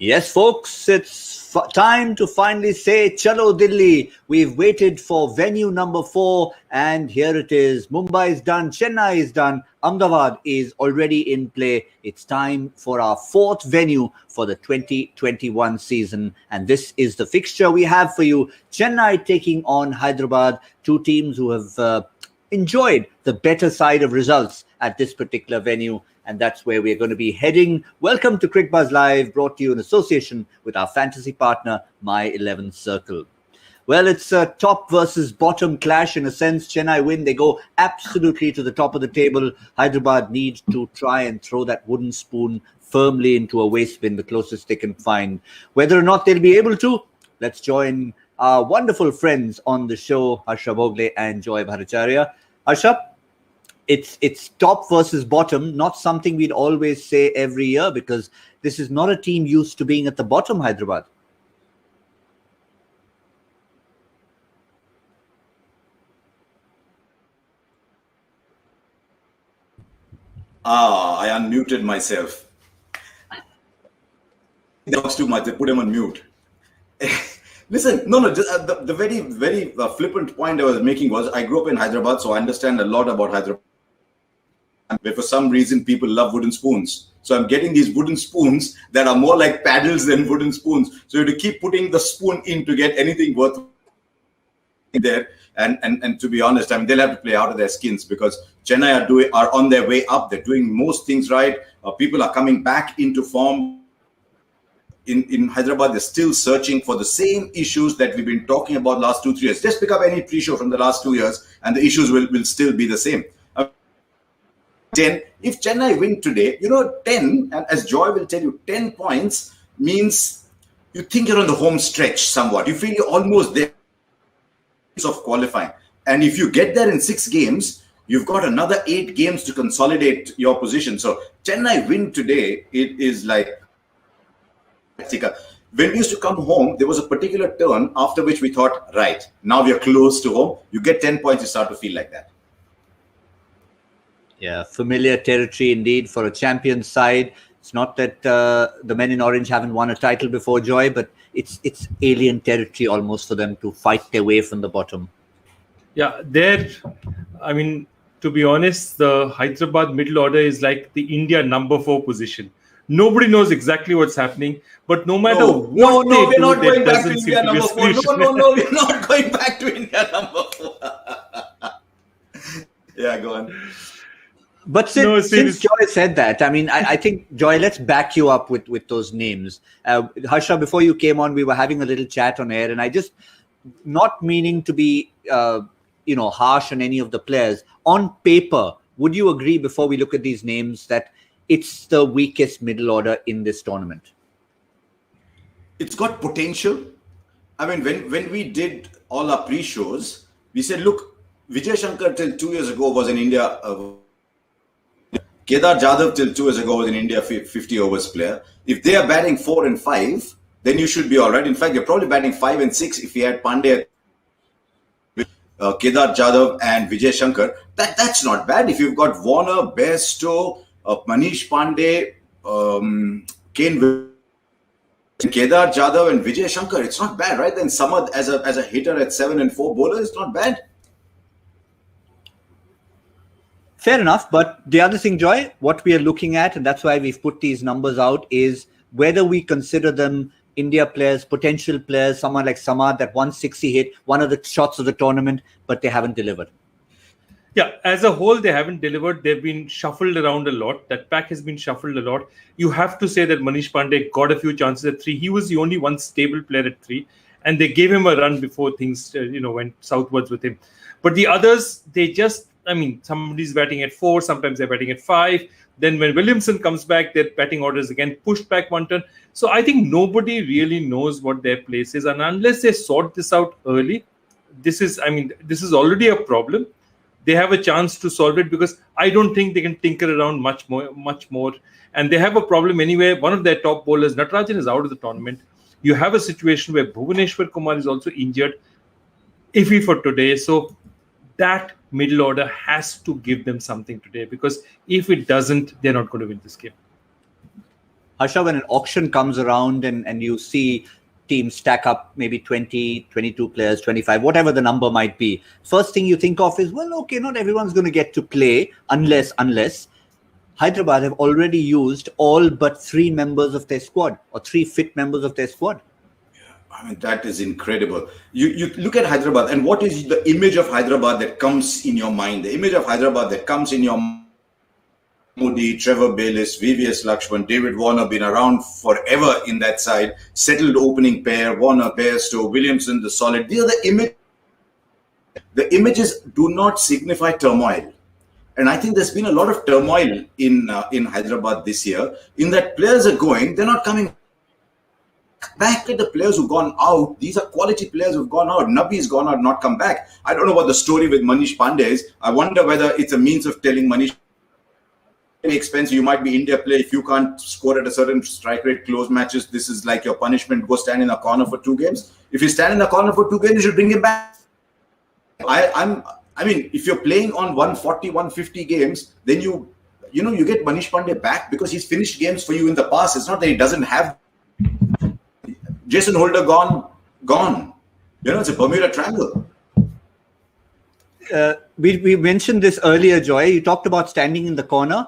Yes, folks, it's time to finally say Chalo Delhi. We've waited for venue number 4 and here it is. Mumbai is done, Chennai is done, Ahmedabad is already in play. It's time for our 4th venue for the 2021 season and this is the fixture we have for you. Chennai taking on Hyderabad, two teams who have enjoyed the better side of results at this particular venue. And that's where we're going to be heading. Welcome to Cricbuzz Live, brought to you in association with our fantasy partner, My 11 Circle. Well, it's a top versus bottom clash in a sense. Chennai win, they go absolutely to the top of the table. Hyderabad need to try and throw that wooden spoon firmly into a waste bin, the closest they can find. Whether or not they'll be able to, let's join our wonderful friends on the show, Harsha Bhogle and Joy Bhattacharjya. Harsha, it's top versus bottom, not something we'd always say every year because this is not a team used to being at the bottom, Hyderabad. I unmuted myself. That was too much. They put him on mute. Listen, the very, very flippant point I was making was I grew up in Hyderabad, so I understand a lot about Hyderabad. But for some reason, people love wooden spoons. So I'm getting these wooden spoons that are more like paddles than wooden spoons. So you have to keep putting the spoon in to get anything worth there. And to be honest, I mean, they'll have to play out of their skins because Chennai are on their way up. They're doing most things right. People are coming back into form. In Hyderabad, they're still searching for the same issues that we've been talking about last 2-3 years. Just pick up any pre-show from the last 2 years and the issues will still be the same. 10, if Chennai win today, 10, and as Joy will tell you, 10 points means you think you're on the home stretch somewhat. You feel you're almost there of qualifying. And if you get there in 6 games, you've got another 8 games to consolidate your position. So Chennai win today, it is like, when we used to come home, there was a particular turn after which we thought, right, now we are close to home. You get 10 points, you start to feel like that. Yeah, familiar territory indeed for a champion side. It's not that the men in orange haven't won a title before, Joy, but it's alien territory almost for them to fight their way from the bottom. Yeah, to be honest, the Hyderabad middle order is like the India number 4 position. Nobody knows exactly what's happening, but no matter what they do, we're not going there back to doesn't seem India to be number 4. No, we're not going back to India number 4. Yeah, go on. But since Joy said that, I think, Joy, let's back you up with those names. Harsha, before you came on, we were having a little chat on air, and I just, not meaning to be, harsh on any of the players, on paper, would you agree before we look at these names that it's the weakest middle order in this tournament? It's got potential. I mean, when we did all our pre-shows, we said, look, Vijay Shankar till 2 years ago was in India. Kedar Jadhav till 2 years ago was in India 50 overs player. If they are batting 4 and 5, then you should be all right. In fact, you're probably batting 5 and 6 if you had Pandey, Kedar Jadhav and Vijay Shankar. That's not bad. If you've got Warner, Bairstow, Manish Pandey, Kedar Jadhav and Vijay Shankar, it's not bad, right? Then Samad as a hitter at 7 and 4 bowler is not bad. Fair enough, but the other thing, Joy, what we are looking at, and that's why we've put these numbers out, is whether we consider them India players, potential players, someone like Samad, that 160 hit, one of the shots of the tournament, but they haven't delivered. Yeah, as a whole, they haven't delivered. They've been shuffled around a lot. That pack has been shuffled a lot. You have to say that Manish Pandey got a few chances at 3. He was the only one stable player at 3. And they gave him a run before things went southwards with him. But the others, they just, somebody's batting at 4. Sometimes they're batting at 5. Then when Williamson comes back, their batting orders again pushed back 1 turn. So I think nobody really knows what their place is. And unless they sort this out early, this is already a problem. They have a chance to solve it because I don't think they can tinker around much more. And they have a problem anyway. One of their top bowlers, Natarajan, is out of the tournament. You have a situation where Bhuvaneshwar Kumar is also injured, iffy for today. So that middle order has to give them something today because if it doesn't, they're not going to win this game. Harsha, when an auction comes around and you see teams stack up maybe 20, 22 players, 25, whatever the number might be, first thing you think of is, well, okay, not everyone's going to get to play unless Hyderabad have already used all but 3 members of their squad, or 3 fit members of their squad. I mean, that is incredible. You look at Hyderabad, and what is the image of Hyderabad that comes in your mind? The image of Hyderabad that comes in your mind, Modi, Trevor Bayliss, VVS Lakshman, David Warner, been around forever in that side, settled opening pair, Warner, Bairstow, Williamson, the solid. These are the image. The images do not signify turmoil. And I think there's been a lot of turmoil in Hyderabad this year, in that players are going, they're not coming back. At the players who've gone out, these are quality players who've gone out. Nabi's gone out, not come back. I don't know what the story with Manish Pandey is. I wonder whether it's a means of telling Manish, very expensive, you might be India player. If you can't score at a certain strike rate, close matches, this is like your punishment. Go stand in a corner for 2 games. If you stand in the corner for 2 games, you should bring him back. I mean, if you're playing on 140, 150 games, then you get Manish Pandey back because he's finished games for you in the past. It's not that he doesn't have. Jason Holder gone. It's a Bermuda Triangle. We mentioned this earlier, Joy. You talked about standing in the corner.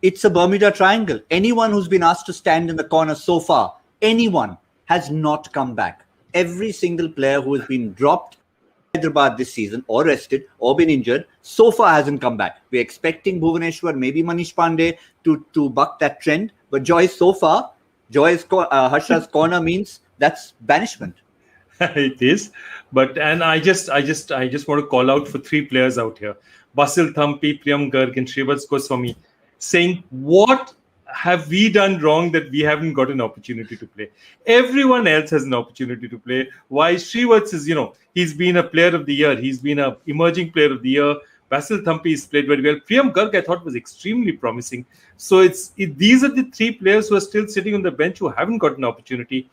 It's a Bermuda Triangle. Anyone who's been asked to stand in the corner so far, anyone, has not come back. Every single player who has been dropped Hyderabad this season, or rested, or been injured, so far hasn't come back. We're expecting Bhuvaneshwar, maybe Manish Pandey to buck that trend. But Joy, so far, Harsha's corner means that's banishment. It is, and I just want to call out for 3 players out here: Basil Thampi, Priyam Garg, and Cricbuzz Goswami, saying, what have we done wrong that we haven't got an opportunity to play? Everyone else has an opportunity to play. Why Cricbuzz is, he's been a player of the year. He's been an emerging player of the year. Basil Thampi has played very well. Priyam Garg, I thought, was extremely promising. So these are the 3 players who are still sitting on the bench who haven't got an opportunity.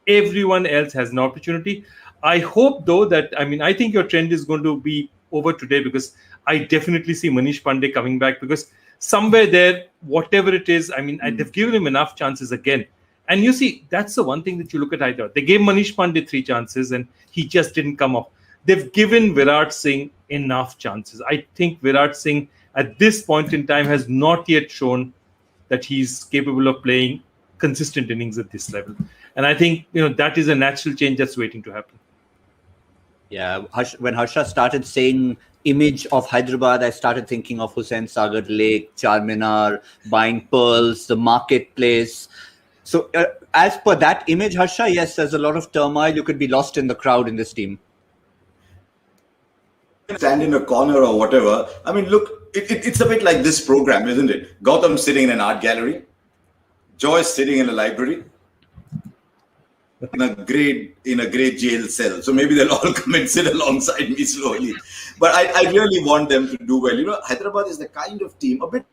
Everyone else has an opportunity. I hope, though, that, I think your trend is going to be over today, because I definitely see Manish Pandey coming back, because somewhere there, whatever it is, they've given him enough chances again. And you see, that's the one thing that you look at Hyderabad. They gave Manish Pandey 3 chances and he just didn't come off. They've given Virat Singh enough chances. I think Virat Singh at this point in time has not yet shown that he's capable of playing consistent innings at this level. And I think, that is a natural change that's waiting to happen. Yeah, when Harsha started saying image of Hyderabad, I started thinking of Hussain Sagar Lake, Charminar, buying pearls, the marketplace. So as per that image, Harsha, yes, there's a lot of turmoil. You could be lost in the crowd in this team. Stand in a corner or whatever. Look, it's a bit like this program, isn't it? Gautam sitting in an art gallery, Joyce sitting in a library, in a great jail cell. So maybe they'll all come and sit alongside me slowly. But I really want them to do well. Hyderabad is the kind of team, a bit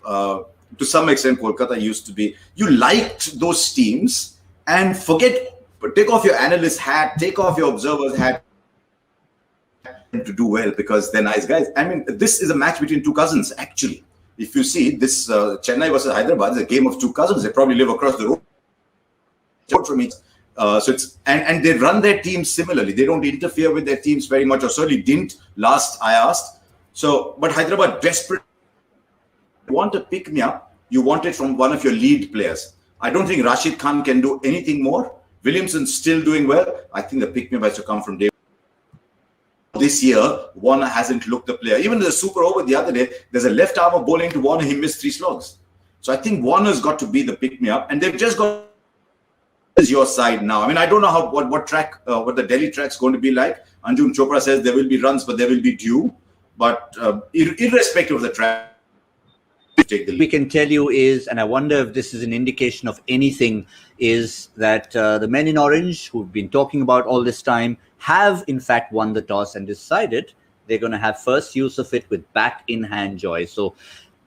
to some extent Kolkata used to be. You liked those teams and take off your analyst hat, take off your observer's hat to do well, because they're nice guys. This is a match between 2 cousins, actually. If you see this Chennai versus Hyderabad is a game of 2 cousins. They probably live across the road from each. So it's and they run their teams similarly. They don't interfere with their teams very much, or certainly didn't last I asked. So, but Hyderabad desperate. You want to pick me up, you want it from one of your lead players. I don't think Rashid Khan can do anything more. Williamson's still doing well. I think the pick me up has to come from David. This year, Warner hasn't looked the player. Even the super over the other day, there's a left armer bowling to Warner. He missed 3 slogs. So I think Warner's got to be the pick me up, and they've just got is your side now. I don't know what the Delhi track's going to be like. Anjum Chopra says there will be runs, but there will be dew. But irrespective of the track, we can tell you is, and I wonder if this is an indication of anything, is that the men in orange, who've been talking about all this time, have in fact won the toss and decided they're going to have first use of it with back in hand, Joy. So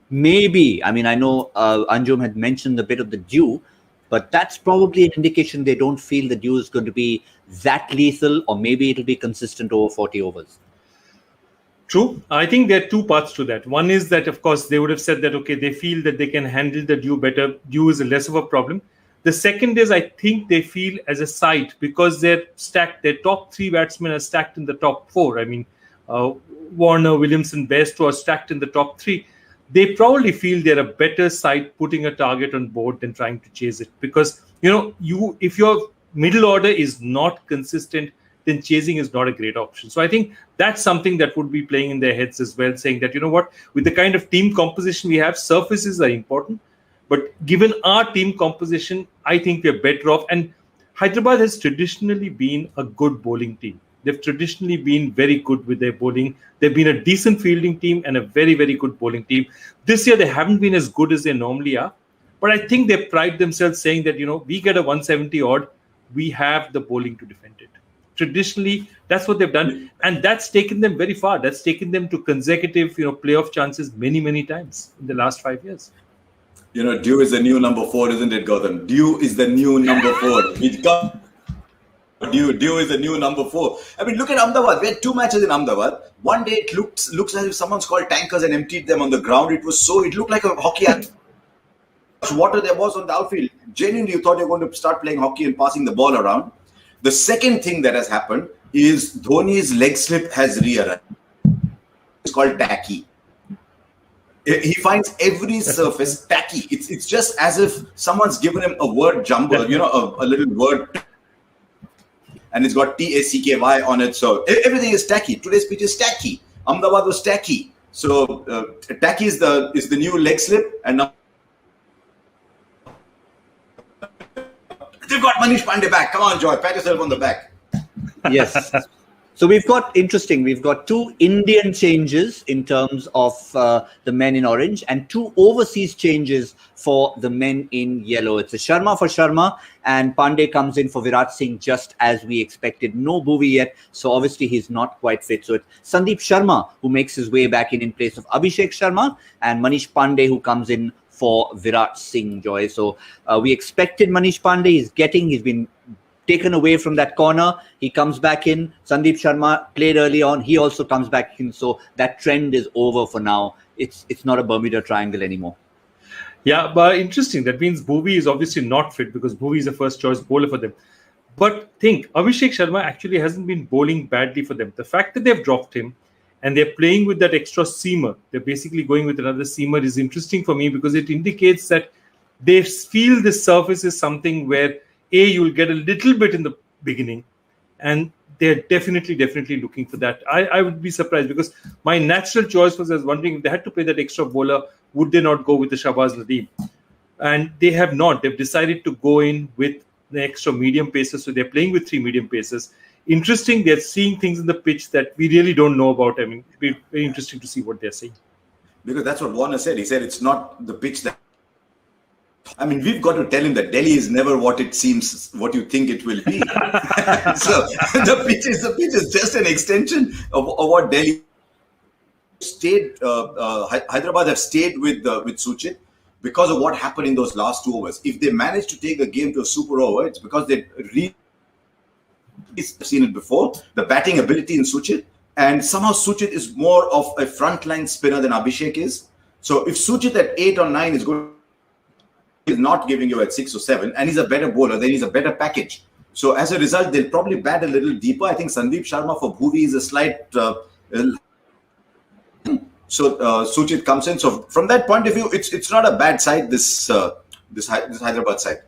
maybe, I know Anjum had mentioned a bit of the dew, but that's probably an indication they don't feel the dew is going to be that lethal, or maybe it'll be consistent over 40 overs. True. I think there are two parts to that. One is that, of course, they would have said that, okay, they feel that they can handle the due better. Due is less of a problem. The second is, I think they feel as a side, because they're stacked, their top three batsmen are stacked in the top four. I mean, Warner, Williamson, Bairstow are stacked in the top three. They probably feel they're a better side putting a target on board than trying to chase it. Because, if your middle order is not consistent, then chasing is not a great option. So I think that's something that would be playing in their heads as well, saying that, with the kind of team composition we have, surfaces are important. But given our team composition, I think we're better off. And Hyderabad has traditionally been a good bowling team. They've traditionally been very good with their bowling. They've been a decent fielding team and a very, very good bowling team. This year, they haven't been as good as they normally are. But I think they pride themselves saying that, we get a 170 odd, we have the bowling to defend it. Traditionally, that's what they've done. And that's taken them very far. That's taken them to consecutive, playoff chances many, many times in the last 5 years. Dew is the new number 4, isn't it, Gautam? Dew is the new number 4. Dew is the new number 4. I mean, look at Ahmedabad. We had 2 matches in Ahmedabad. One day it looks as if someone's called tankers and emptied them on the ground. It looked like a hockey match. Water there was on the outfield. Genuinely, you thought you were going to start playing hockey and passing the ball around. The second thing that has happened is Dhoni's leg slip has rearranged. It's called tacky. He finds every surface tacky. It's just as if someone's given him a word jumble, a little word, and it's got TACKY on it. So everything is tacky. Today's pitch is tacky. Ahmedabad was tacky. So tacky is the new leg slip, and now they've got Manish Pandey back. Come on, Joy, pat yourself on the back. Yes. So we've got 2 Indian changes in terms of the men in orange and 2 overseas changes for the men in yellow. It's a Sharma for Sharma, and Pandey comes in for Virat Singh just as we expected. No Bhuvi yet, so obviously he's not quite fit. So it's Sandeep Sharma who makes his way back in place of Abhishek Sharma, and Manish Pandey who comes in for Virat Singh, Joy. So we expected Manish Pandey. He's been taken away from that corner. He comes back in. Sandeep Sharma played early on. He also comes back in. So that trend is over for now. It's not a Bermuda Triangle anymore. Yeah, but interesting. That means Bhuvi is obviously not fit because Bhuvi is the first choice bowler for them. But Abhishek Sharma actually hasn't been bowling badly for them. The fact that they've dropped him and they're playing with that extra seamer, they're basically going with another seamer, is interesting for me because it indicates that they feel this surface is something where you'll get a little bit in the beginning, and they're definitely looking for that. I would be surprised because my natural choice was, I was wondering if they had to play that extra bowler, would they not go with the Shahbaz Nadeem? And they have not. They've decided to go in with the extra medium pacers, so they're playing with 3 medium pacers. Interesting, they're seeing things in the pitch that we really don't know about. I mean, it'd be very interesting to see what they're saying. Because that's what Warner said. He said it's not the pitch that... I mean, we've got to tell him that Delhi is never what it seems, what you think it will be. So the pitch is just an extension of what Delhi stayed. Hyderabad have stayed with Suchit because of what happened in those last 2 overs. If they manage to take the game to a super over, it's because they seen it before. The batting ability in Suchit, and somehow Suchit is more of a frontline spinner than Abhishek is. So if Suchit at 8 or 9 is good, is not giving you at 6 or 7, and he's a better bowler, then he's a better package. So as a result, they'll probably bat a little deeper. I think Sandeep Sharma for Bhuvi is a slight... Suchit comes in. So from that point of view, it's not a bad side, this Hyderabad side.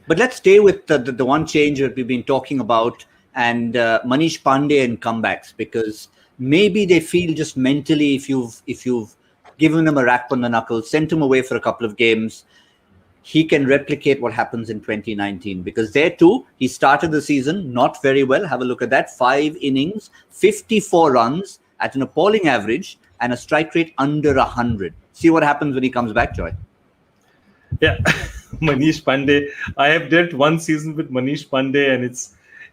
But let's stay with the one change that we've been talking about, and Manish Pandey and comebacks, because maybe they feel just mentally, if you've given him a rap on the knuckles, sent him away for a couple of games, he can replicate what happens in 2019. Because there too, he started the season not very well. Have a look at that. 5 innings, 54 runs at an appalling average and a strike rate under 100. See what happens when he comes back, Joy. Yeah, Manish Pandey. I have dealt 1 season with Manish Pandey, and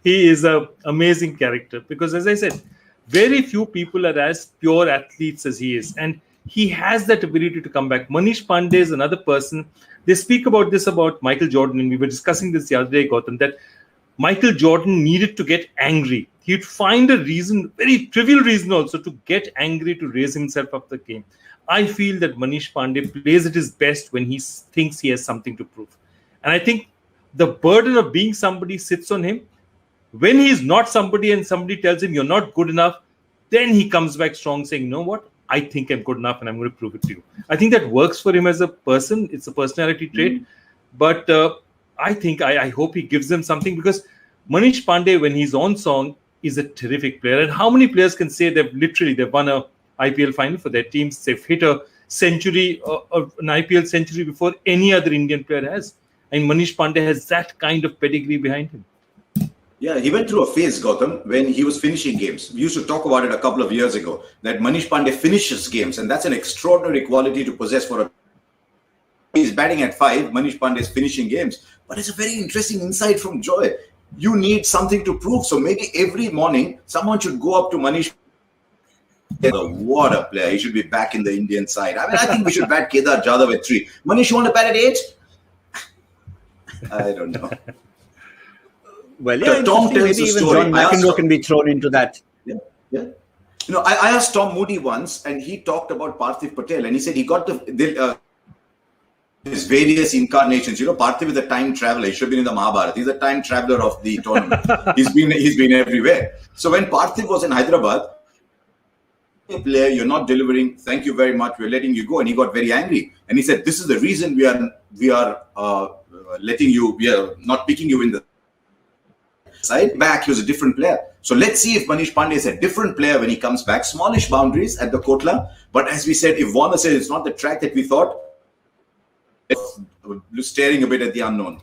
he is an amazing character. Because as I said, very few people are as pure athletes as he is. And he has that ability to come back. Manish Pandey is another person. They speak about this about Michael Jordan, and we were discussing this the other day, Gautam, that Michael Jordan needed to get angry. He'd find a reason, very trivial reason also, to get angry to raise himself up the game. I feel that Manish Pandey plays at his best when he thinks he has something to prove. And I think the burden of being somebody sits on him. When he's not somebody and somebody tells him you're not good enough, then he comes back strong saying, you know what? I think I'm good enough and I'm going to prove it to you. I think that works for him as a person. It's a personality trait. But I hope he gives them something, because Manish Pandey, when he's on song, is a terrific player. And how many players can say they've won a IPL final for their teams? They've hit a century, an IPL century before any other Indian player has. And Manish Pandey has that kind of pedigree behind him. Yeah, he went through a phase, Gautam, when he was finishing games. We used to talk about it a couple of years ago, that Manish Pandey finishes games, and that's an extraordinary quality to possess for a... He's batting at 5, Manish Pandey is finishing games. But it's a very interesting insight from Joy. You need something to prove. So maybe every morning, someone should go up to Manish. What a player. He should be back in the Indian side. I think we should bat Kedar Jadhav at 3. Manish, you want to bat at 8? I don't know. Well, yeah, Tom tells maybe the even story. John McEnroe can be thrown into that. Yeah. I asked Tom Moody once, and he talked about Parthiv Patel, and he said he got his various incarnations. Parthiv is a time traveler. He should have been in the Mahabharata. He's a time traveler of the tournament. He's been everywhere. So when Parthiv was in Hyderabad, player, you're not delivering. Thank you very much. We're letting you go. And he got very angry. And he said, this is the reason we are letting you. We are not picking you in the side. Back, he was a different player. So let's see if Manish Pandey is a different player when he comes back. Smallish boundaries at the Kotla. But as we said, if Warner said it's not the track that we thought, staring a bit at the unknown.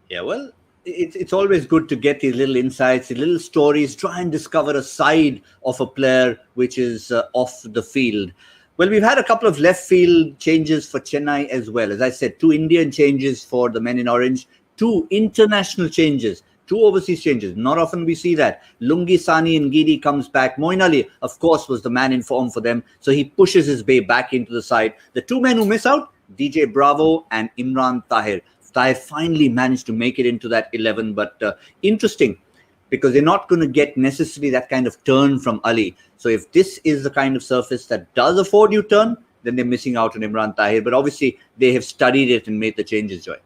Yeah, well, it's always good to get these little insights, these little stories, try and discover a side of a player which is off the field. Well, we've had a couple of left field changes for Chennai as well. As I said, 2 Indian changes for the men in orange, 2 international changes, 2 overseas changes. Not often we see that. Lungi Sani and Giri comes back. Moin Ali, of course, was the man in form for them. So he pushes his way back into the side. The 2 men who miss out, DJ Bravo and Imran Tahir. Tahir finally managed to make it into that 11. But interesting, because they're not going to get necessarily that kind of turn from Ali. So if this is the kind of surface that does afford you turn, then they're missing out on Imran Tahir. But obviously, they have studied it and made the changes, Joy.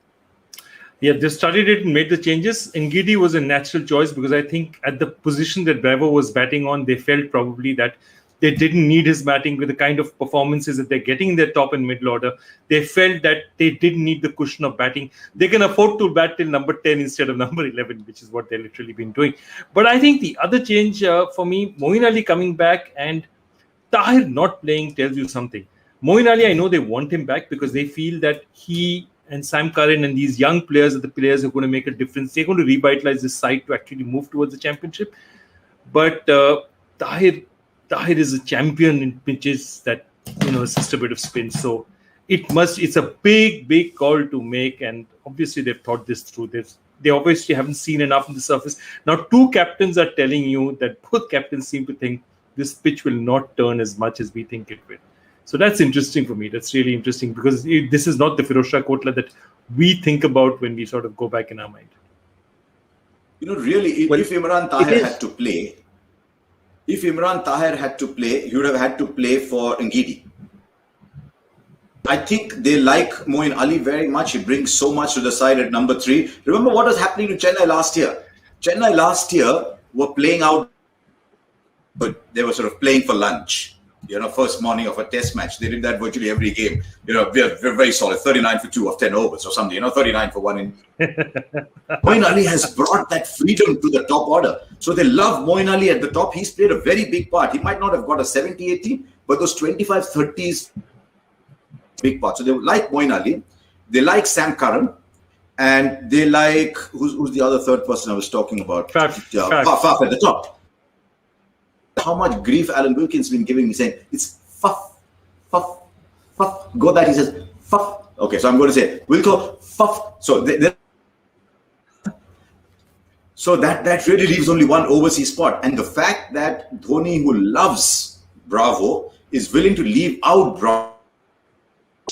Yeah, they studied it and made the changes. Ngidi was a natural choice because I think at the position that Bravo was batting on, they felt probably that they didn't need his batting with the kind of performances that they're getting in their top and middle order. They felt that they didn't need the cushion of batting. They can afford to bat till number 10 instead of number 11, which is what they've literally been doing. But I think the other change for me, Moeen Ali coming back and Tahir not playing tells you something. Moeen Ali, I know they want him back because they feel that he and Sam Curran and these young players are the players who are going to make a difference. They're going to revitalize this side to actually move towards the championship. But Tahir is a champion in pitches that, assist a bit of spin. So it's a big call to make. And obviously they've thought this through. They obviously haven't seen enough on the surface. Now, 2 captains are telling you that both captains seem to think this pitch will not turn as much as we think it will. So that's interesting for me. That's really interesting because this is not the Firozshah Kotla that we think about when we sort of go back in our mind. Really, if Imran Tahir had to play, he would have had to play for Ngidi. I think they like Moeen Ali very much. He brings so much to the side at number 3. Remember what was happening to Chennai last year? Chennai last year were playing out, but they were sort of playing for lunch. First morning of a test match. They did that virtually every game. We're very solid. 39 for 2 of 10 overs or something. 39 for 1 in. Moeen Ali has brought that freedom to the top order. So they love Moeen Ali at the top. He's played a very big part. He might not have got a 70-80, but those 25-30s, big part. So they like Moeen Ali. They like Sam Curran. And they like, who's the other third person I was talking about? Faf at the top. How much grief Alan Wilkins has been giving me, saying it's Faf. Go that, he says Faf. Okay, so I'm going to say Wilco Faf. So that really leaves only one overseas spot, and the fact that Dhoni, who loves Bravo, is willing to leave out Bravo,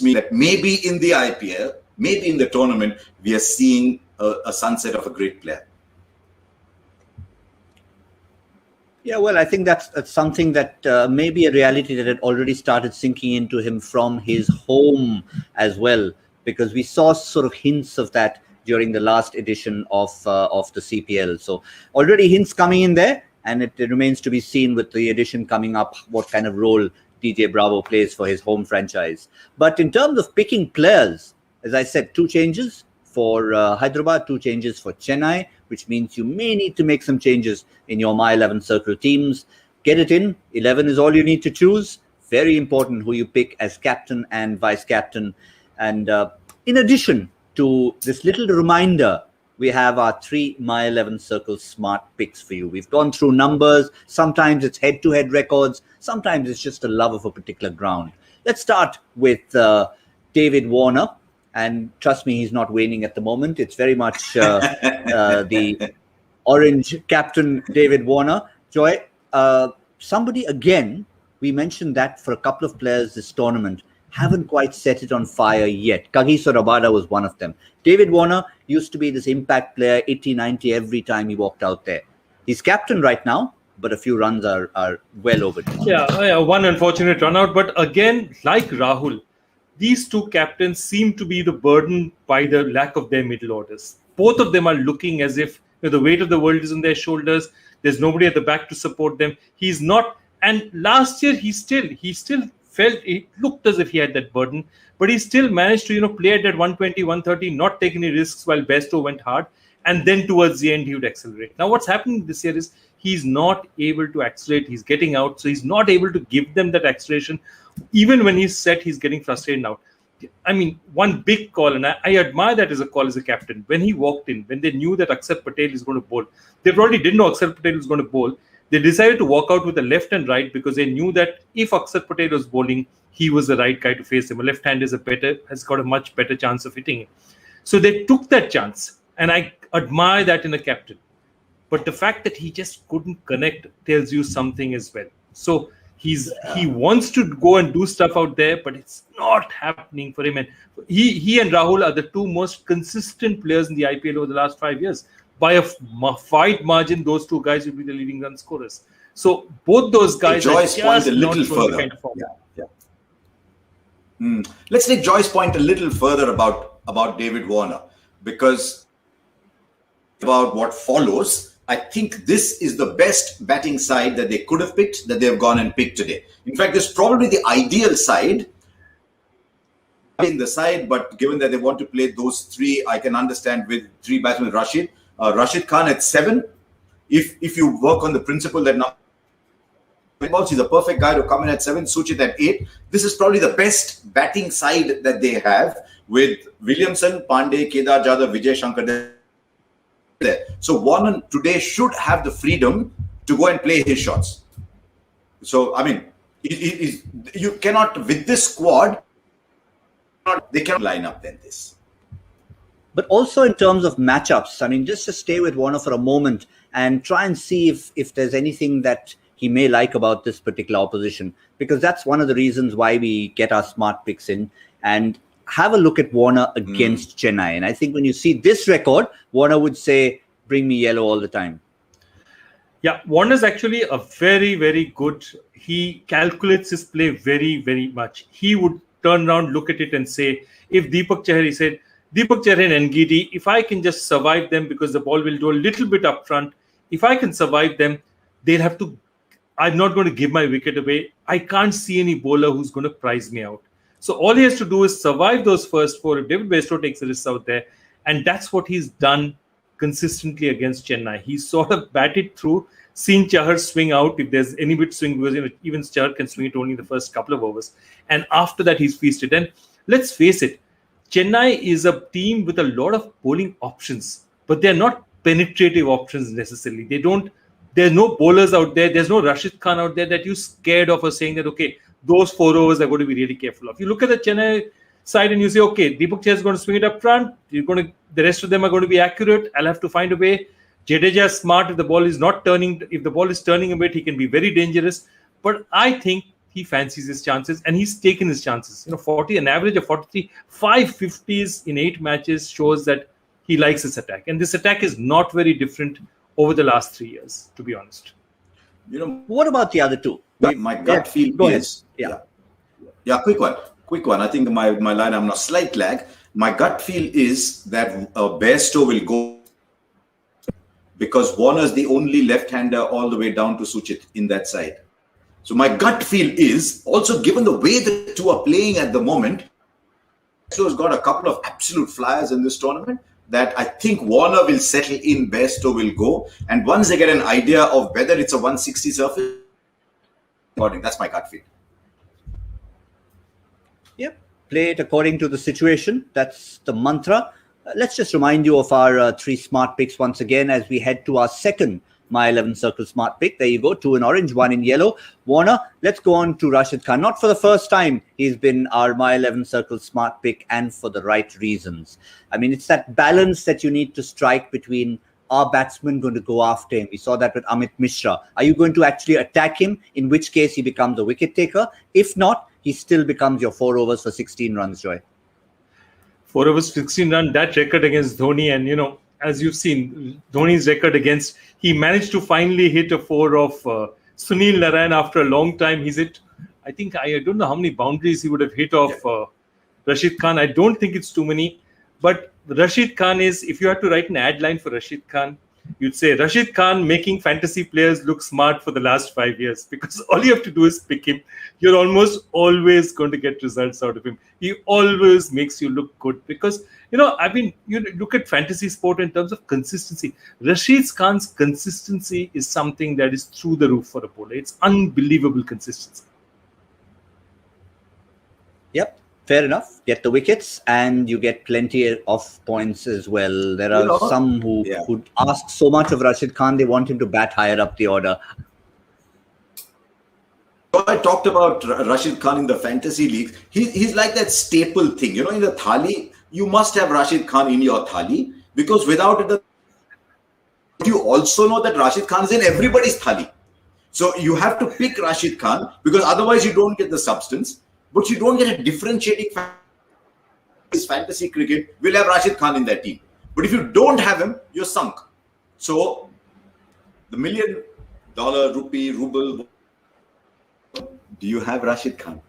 means that maybe in the IPL maybe in the tournament, we are seeing a sunset of a great player. Yeah, well, I think that's something that may be a reality that had already started sinking into him from his home as well, because we saw sort of hints of that during the last edition of the CPL. So already hints coming in there, and it remains to be seen with the edition coming up what kind of role DJ Bravo plays for his home franchise. But in terms of picking players, as I said, 2 changes for Hyderabad, 2 changes for Chennai, which means you may need to make some changes in your My 11 Circle teams. Get it in. 11 is all you need to choose. Very important who you pick as captain and vice captain. And in addition to this little reminder, we have our 3 My 11 Circle smart picks for you. We've gone through numbers. Sometimes it's head-to-head records. Sometimes it's just a love of a particular ground. Let's start with David Warner. And trust me, he's not waning at the moment. It's very much the orange captain, David Warner. Joy, somebody again, we mentioned that for a couple of players this tournament, haven't quite set it on fire yet. Kagiso Rabada was one of them. David Warner used to be this impact player, 80, 90 every time he walked out there. He's captain right now, but a few runs are well overdue. Yeah, one unfortunate run out. But again, like Rahul, these 2 captains seem to be the burden by the lack of their middle orders. Both of them are looking as if the weight of the world is on their shoulders. There's nobody at the back to support them. He's not. And last year, he still felt, it looked as if he had that burden, but he still managed to, play at that 120, 130, not take any risks while Besto went hard. And then towards the end, he would accelerate. Now, what's happening this year is he's not able to accelerate. He's getting out. So he's not able to give them that acceleration. Even when he's set, he's getting frustrated now. I mean, one big call, and I admire that as a call as a captain. When he walked in, when they knew that Akshar Patel is going to bowl, they probably didn't know Akshar Patel was going to bowl. They decided to walk out with the left and right because they knew that if Akshar Patel was bowling, he was the right guy to face him. A left hand has got a much better chance of hitting him. So they took that chance, and I admire that in a captain. But the fact that he just couldn't connect tells you something as well. So he wants to go and do stuff out there, but it's not happening for him. And he and Rahul are the 2 most consistent players in the IPL over the last 5 years. By a wide margin, those 2 guys will be the leading run scorers. So both those guys are just point a little further. Kind of form. Let's take Joy's point a little further about David Warner, because about what follows, I think this is the best batting side that they could have picked, that they have gone and picked today. In fact, it's probably the ideal side in the side, but given that they want to play those 3, I can understand with 3 batsmen, Rashid Khan at 7. If you work on the principle that now he's a perfect guy to come in at 7, Suchit at 8. This is probably the best batting side that they have, with Williamson, Pandey, Kedar Jadhav, Vijay Shankar there. So Warner today should have the freedom to go and play his shots. So, I mean, you cannot, with this squad, they cannot line up than this. But also in terms of matchups, I mean, just to stay with Warner for a moment and try and see if there's anything that he may like about this particular opposition, because that's one of the reasons why we get our smart picks in. And have a look at Warner against Chennai. And I think when you see this record, Warner would say, bring me yellow all the time. Yeah, Warner's actually a very, very good. He calculates his play very, very much. He would turn around, look at it and say, if Deepak Chahar, said, Deepak Chahar and Ngidi, if I can just survive them because the ball will do a little bit up front, if I can survive them, they'll have to, I'm not going to give my wicket away. I can't see any bowler who's going to prize me out. So all he has to do is survive those first 4. If David Bairstow takes the risks out there, and that's what he's done consistently against Chennai. He's sort of batted through, seen Chahar swing out if there's any bit swing, because even Chahar can swing it only in the first couple of overs. And after that, he's feasted. And let's face it, Chennai is a team with a lot of bowling options, but they're not penetrative options necessarily. There's no bowlers out there. There's no Rashid Khan out there that you're scared of or saying that, okay, those 4 overs are going to be really careful of. You look at the Chennai side and you say, okay, Deepak Chahar is going to swing it up front. The rest of them are going to be accurate. I'll have to find a way. Jadeja is smart. If the ball is not turning, if the ball is turning a bit, he can be very dangerous. But I think he fancies his chances, and he's taken his chances. 40, an average of 43, 550s in 8 matches shows that he likes his attack. And this attack is not very different over the last 3 years, to be honest. What about the other two? My gut feel is... Yeah, quick one. I think my line, I'm not slight lag. My gut feel is that Bairstow will go because Warner's the only left-hander all the way down to Suchit in that side. So my gut feel is, also given the way the two are playing at the moment, Bairstow's got a couple of absolute flyers in this tournament, that I think Warner will settle in, Bairstow will go. And once they get an idea of whether it's a 160 surface, that's my gut feel. Yep. Play it according to the situation. That's the mantra. Let's just remind you of our 3 smart picks once again as we head to our second My 11 Circle smart pick. There you go. 2 in orange, 1 in yellow. Warner, let's go on to Rashid Khan. Not for the first time he's been our My 11 Circle smart pick, and for the right reasons. I mean, it's that balance that you need to strike between our batsman going to go after him. We saw that with Amit Mishra. Are you going to actually attack him? In which case he becomes a wicket taker. If not, he still becomes your 4 overs for 16 runs, Joy. 4 overs, 16 runs, that record against Dhoni. And, as you've seen, Dhoni's record against, he managed to finally hit a 4 of Sunil Narayan after a long time. He's hit, I don't know how many boundaries he would have hit off Rashid Khan. I don't think it's too many. But Rashid Khan is, if you had to write an ad line for Rashid Khan, you'd say Rashid Khan making fantasy players look smart for the last 5 years, because all you have to do is pick him. You're almost always going to get results out of him. He always makes you look good because, you look at fantasy sport in terms of consistency. Rashid Khan's consistency is something that is through the roof for a bowler. It's unbelievable consistency. Yep. Fair enough. Get the wickets and you get plenty of points as well. There are some who would ask so much of Rashid Khan, they want him to bat higher up the order. I talked about Rashid Khan in the fantasy league. He's like that staple thing. In the thali, you must have Rashid Khan in your thali, because without it, you also know that Rashid Khan is in everybody's thali. So you have to pick Rashid Khan, because otherwise you don't get the substance. But you don't get a differentiating fantasy cricket. Will have Rashid Khan in that team. But if you don't have him, you're sunk. So the $1 million rupee, ruble, do you have Rashid Khan?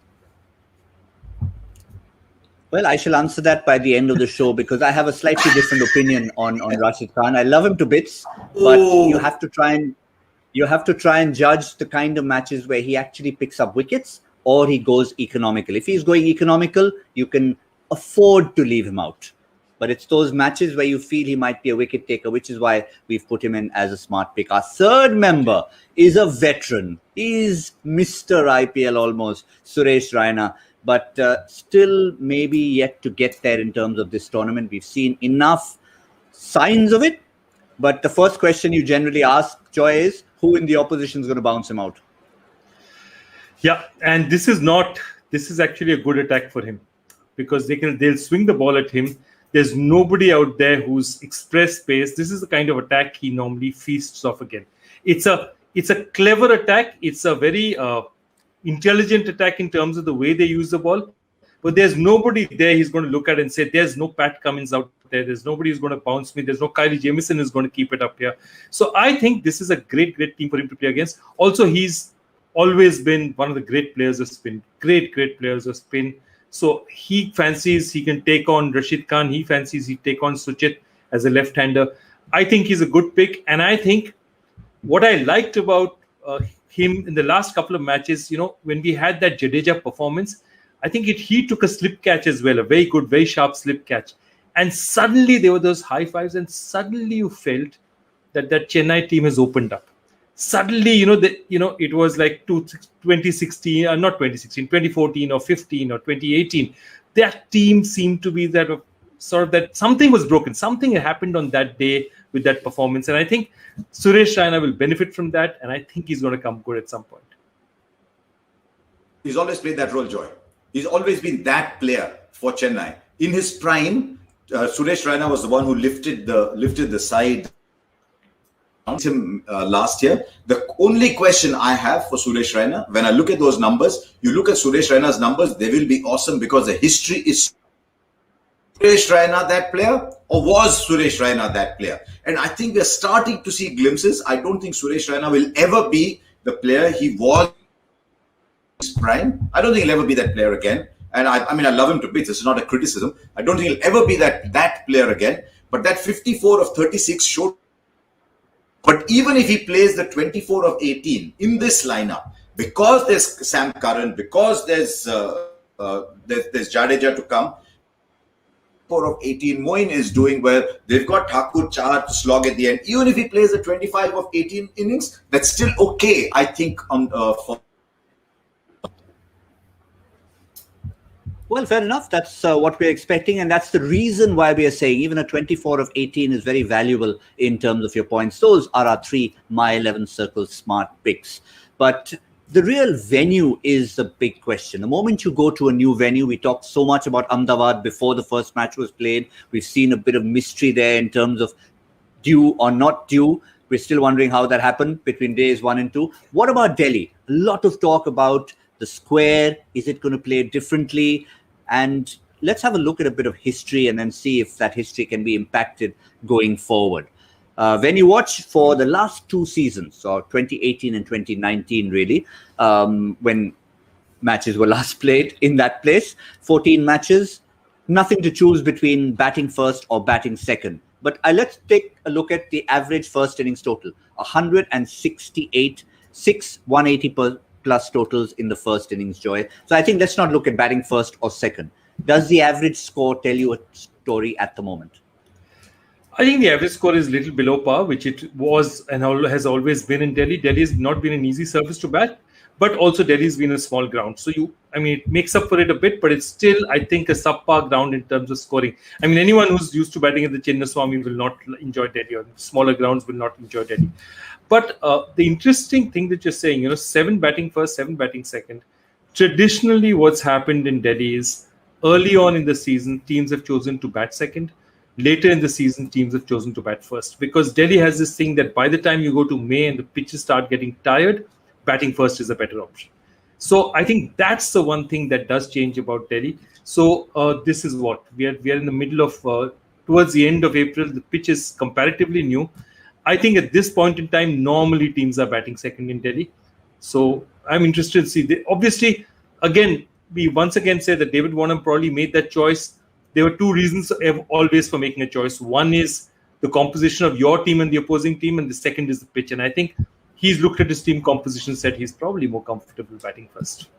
Well, I shall answer that by the end of the show, because I have a slightly different opinion on Rashid Khan. I love him to bits, but you have to try and judge the kind of matches where he actually picks up wickets or he goes economical. If he's going economical, you can afford to leave him out. But it's those matches where you feel he might be a wicket taker, which is why we've put him in as a smart pick. Our third member is a veteran. He's Mr. IPL almost, Suresh Raina. But still maybe yet to get there in terms of this tournament. We've seen enough signs of it. But the first question you generally ask, Joy, is who in the opposition is going to bounce him out? Yeah, and this is actually a good attack for him, because they'll swing the ball at him. There's nobody out there who's express pace. This is the kind of attack he normally feasts off again. It's a clever attack. It's a very intelligent attack in terms of the way they use the ball. But there's nobody there he's going to look at and say, there's no Pat Cummins out there. There's nobody who's going to bounce me. There's no Kylie Jamieson who's going to keep it up here. So I think this is a great team for him to play against. Also, he's always been one of the great players of spin. Great players of spin. So he fancies he can take on Rashid Khan. He fancies he take on Suchit as a left-hander. I think he's a good pick. And I think what I liked about him in the last couple of matches, when we had that Jadeja performance, I think he took a slip catch as well, a very good, very sharp slip catch. And suddenly there were those high fives, and suddenly you felt that Chennai team has opened up. Suddenly, it was like 2016, not 2016, 2014 or 15 or 2018. That team seemed to be that something was broken. Something happened on that day with that performance. And I think Suresh Raina will benefit from that. And I think he's going to come good at some point. He's always played that role, Joy. He's always been that player for Chennai. In his prime, Suresh Raina was the one who lifted the side him last year. The only question I have for Suresh Raina, when I look at those numbers, you look at Suresh Raina's numbers, they will be awesome because the history is Suresh Raina that player, or was Suresh Raina that player? And I think we're starting to see glimpses. I don't think Suresh Raina will ever be the player he was in his prime. I don't think he'll ever be that player again. And I mean, I love him to bits. This is not a criticism. I don't think he'll ever be that player again. But that 54 of 36 showed. But even if he plays the 24 of 18 in this lineup, because there's Sam Curran, because there's Jadeja to come, 4 of 18, Moin is doing well. They've got Thakur Chahar to slog at the end. Even if he plays the 25 of 18 innings, that's still okay, I think, for. Well, fair enough. That's what we're expecting. And that's the reason why we are saying even a 24 of 18 is very valuable in terms of your points. Those are our 3 My 11 Circle smart picks. But the real venue is the big question. The moment you go to a new venue, we talked so much about Ahmedabad before the first match was played. We've seen a bit of mystery there in terms of due or not due. We're still wondering how that happened between days 1 and 2. What about Delhi? A lot of talk about the square. Is it going to play differently? And let's have a look at a bit of history and then see if that history can be impacted going forward. When you watch for the last 2 seasons, so 2018 and 2019 really, when matches were last played in that place, 14 matches, nothing to choose between batting first or batting second. But let's take a look at the average first innings total. 168, 180 plus totals in the first innings, Joy. So I think let's not look at batting first or second. Does the average score tell you a story at the moment? I think the average score is a little below par, which it was and has always been in Delhi. Delhi has not been an easy surface to bat, but also Delhi's been a small ground. So it makes up for it a bit, but it's still, I think, a subpar ground in terms of scoring. I mean, anyone who's used to batting at the Chinnaswamy will not enjoy Delhi, or smaller grounds will not enjoy Delhi. But the interesting thing that you're saying, 7 batting first, 7 batting second. Traditionally, what's happened in Delhi is early on in the season, teams have chosen to bat second. Later in the season, teams have chosen to bat first, because Delhi has this thing that by the time you go to May and the pitches start getting tired, batting first is a better option. So I think that's the one thing that does change about Delhi. So this is what we are in the middle of, towards the end of April. The pitch is comparatively new. I think at this point in time, normally teams are batting second in Delhi. So I'm interested to see. Obviously, again, we once again say that David Warner probably made that choice. There were 2 reasons always for making a choice. One is the composition of your team and the opposing team, and the second is the pitch. And I think he's looked at his team composition, said he's probably more comfortable batting first.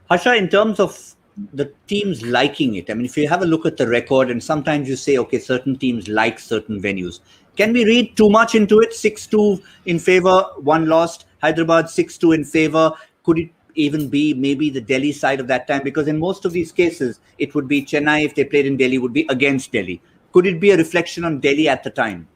Harsha, in terms of the teams liking it, I mean, if you have a look at the record, and sometimes you say, okay, certain teams like certain venues. Can we read too much into it? 6-2 in favor, 1 lost. Hyderabad 6-2 in favor. Could it even be maybe the Delhi side of that time? Because in most of these cases, it would be Chennai, if they played in Delhi, would be against Delhi. Could it be a reflection on Delhi at the time?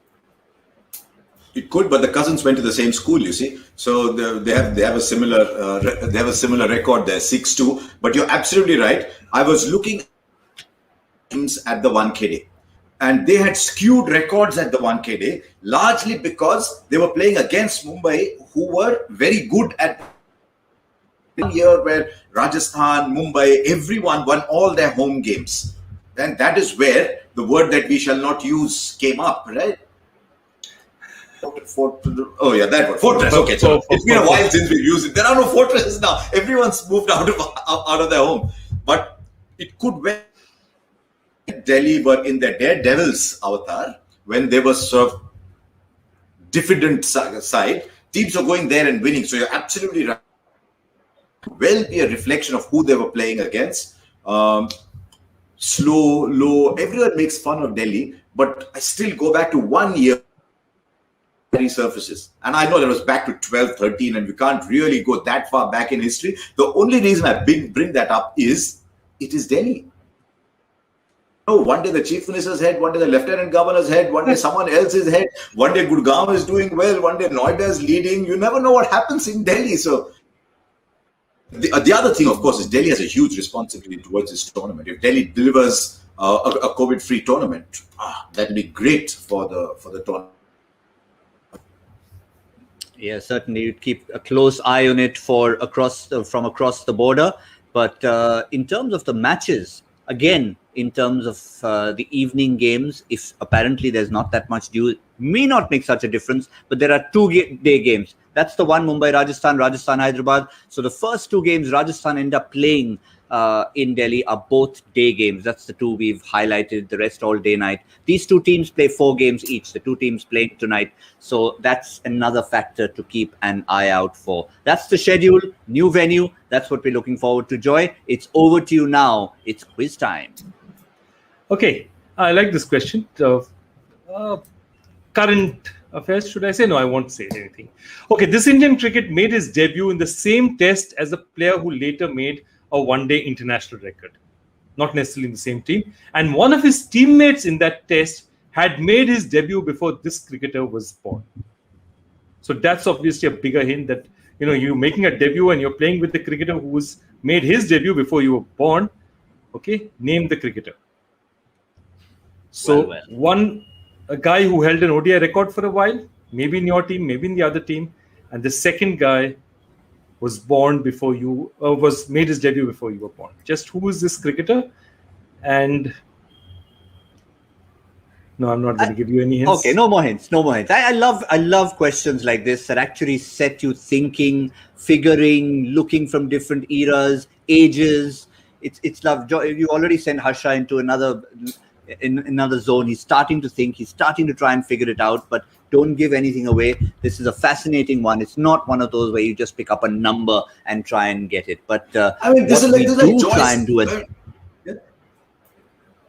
It could, but the cousins went to the same school, you see. So they have a similar record there, 6-2. But you're absolutely right. I was looking at the 1K day, and they had skewed records at the 1K day, largely because they were playing against Mumbai, who were very good at year where Rajasthan, Mumbai, everyone won all their home games. And that is where the word that we shall not use came up, right? That word, fortress. Okay, so it's been a while since we've used it. There are no fortresses now. Everyone's moved out of their home. But it could well Delhi were in their daredevil's avatar when they were sort of diffident side. Teams are going there and winning. So you're absolutely right. Well, be a reflection of who they were playing against. Slow, low. Everyone makes fun of Delhi, but I still go back to 1 year surfaces. And I know that was back to 12, 13, and we can't really go that far back in history. The only reason I bring that up is it is Delhi. No, one day the chief minister's head, one day the lieutenant governor's head, one day someone else's head, one day Gurgaon is doing well, one day Noida is leading. You never know what happens in Delhi. So the other thing, of course, is Delhi has a huge responsibility towards this tournament. If Delhi delivers a COVID-free tournament, that will be great for the tournament. Yeah, certainly you'd keep a close eye on it from across the border. But in terms of the matches, again, in terms of the evening games, if apparently there's not that much dew, may not make such a difference. But there are 2-day games. That's the one, Mumbai, Rajasthan, Rajasthan, Hyderabad. So the first 2 games Rajasthan end up playing in Delhi are both day games. That's the 2 we've highlighted, the rest all day night. These 2 teams play 4 games each, the 2 teams playing tonight. So that's another factor to keep an eye out for. That's the schedule, new venue. That's what we're looking forward to, Joy. It's over to you now. It's quiz time. Okay, I like this question. Current affairs, should I say? No, I won't say anything. Okay, this Indian cricket made his debut in the same test as a player who later made a one-day international record. Not necessarily in the same team. And one of his teammates in that test had made his debut before this cricketer was born. So that's obviously a bigger hint that, you're making a debut and you're playing with the cricketer who's made his debut before you were born. Okay, name the cricketer. So a guy who held an ODI record for a while, maybe in your team, maybe in the other team, and the second guy was born before you, made his debut before you were born. Just who is this cricketer? And no, I'm not going to give you any hints. Okay, no more hints. I love questions like this that actually set you thinking, figuring, looking from different eras, ages. It's love. You already sent Harsha into another zone. He's starting to think. He's starting to try and figure it out. But don't give anything away. This is a fascinating one. It's not one of those where you just pick up a number and try and get it. But this is like try and do it.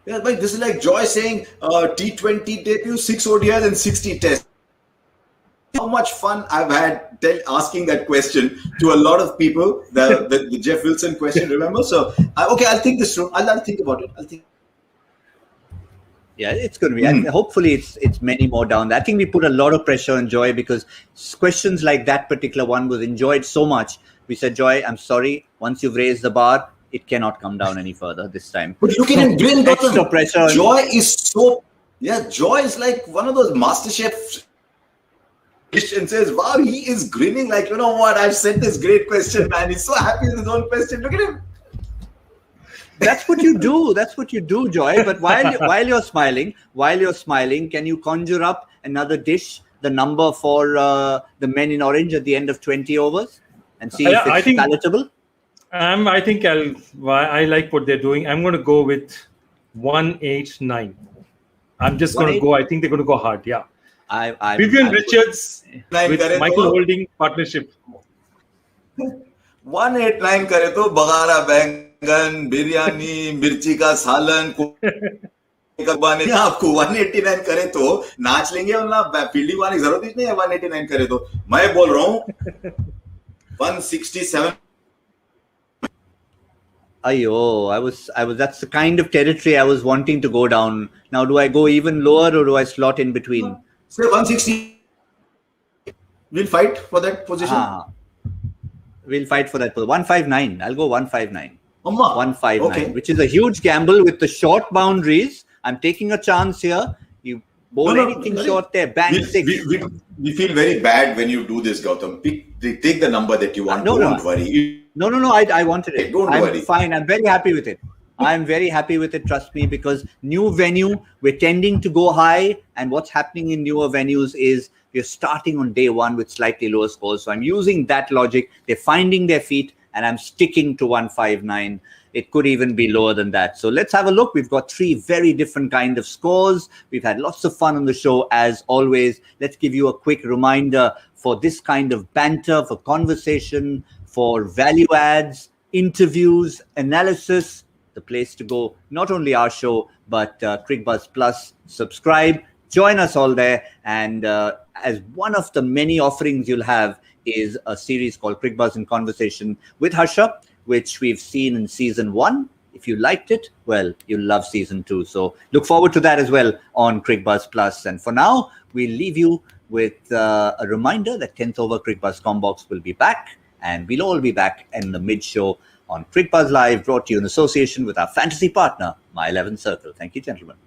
Yeah, but this is like Joy saying T20 debut, 6 ODIs and 60 tests. How much fun I've had asking that question to a lot of people. The Jeff Wilson question, remember? So I'll think this through. I'll think about it. Yeah, it's going to be. Hopefully, it's many more down there. I think we put a lot of pressure on Joy because questions like that particular one was enjoyed so much. We said, Joy, I'm sorry. Once you've raised the bar, it cannot come down any further this time. But look at him grin. Extra pressure. Joy Joy is like one of those MasterChef and says, wow, he is grinning like, you know what? I've sent this great question, man. He's so happy with his own question. Look at him. That's what you do, Joy. But while you're smiling, can you conjure up another dish, the number for the men in orange at the end of 20 overs, and see if it's palatable? I think I like what they're doing. I'm going to go with 189. I'm just going to go. I think they're going to go hard. Yeah. Vivian Richards with Michael Holding partnership. 189 करे तो बगारा बैंगन बिरयानी मिर्ची का सालन आपको 189 करे तो नाच लेंगे वरना फील्डिंग वाली जरूरत ही नहीं है 189 करे तो मैं बोल रहा हूँ 167. Ayo, I was that's the kind of territory I was wanting to go down. Now do I go even lower or do I slot in between? Say 160. We'll fight for that position. We'll fight for that. 159. I'll go 159. 159, okay. Which is a huge gamble with the short boundaries. I'm taking a chance here. You bowl anything short there, bang, 6. We feel very bad when you do this, Gautam. Take the number that you want. Don't worry. No. I wanted it. Don't worry. Fine. I'm very happy with it. Trust me, because new venue, we're tending to go high. And what's happening in newer venues is we're starting on day one with slightly lower scores. So I'm using that logic. They're finding their feet and I'm sticking to 159. It could even be lower than that. So let's have a look. We've got 3 very different kind of scores. We've had lots of fun on the show as always. Let's give you a quick reminder for this kind of banter, for conversation, for value adds, interviews, analysis, the place to go. Not only our show, but Cricbuzz Plus. Subscribe, join us all there. And as one of the many offerings you'll have is a series called Cricbuzz in Conversation with Harsha, which we've seen in season 1. If you liked it, well, you'll love season 2. So look forward to that as well on Cricbuzz Plus. And for now, we'll leave you with a reminder that 10th over Cricbuzz Combox will be back. And we'll all be back in the mid-show on Cricbuzz Live, brought to you in association with our fantasy partner, My 11 Circle. Thank you, gentlemen.